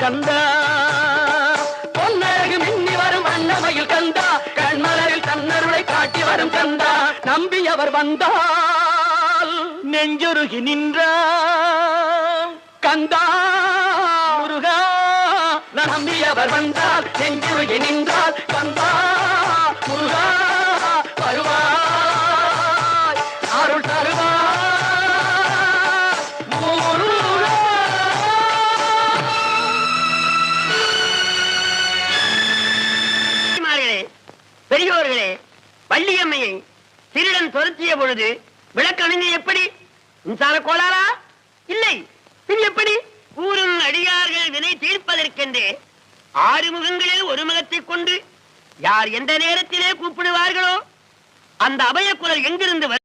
கந்தா பொன்னழகு மின்னி வரும் அன்னமயில் கந்தா கண்மலரில் தன்னருளை காட்டி வரும் கந்தா நம்பியவர் வந்தால் நெஞ்சுருகி நின்றார் கந்தா முருகா நம்பியவர் வந்தால் நெஞ்சுருகி நின்றால் கந்தா முருகா வருவாய் அருள் தருவாய் முருகா. பெரியோர்களே, வள்ளியம்மையை திருடன் துரத்திய பொழுது விளக்கணுங்க எப்படி? மின்சார கோளாரா? இல்லை, பின் எப்படி? கூறும் அடியார்கள் வினை தீர்ப்பதற்கென்றே 6 முகங்களில் ஒரு முகத்தை கொண்டு யார் எந்த நேரத்திலே கூப்பிடுவார்களோ அந்த அபய குரல் எங்கிருந்து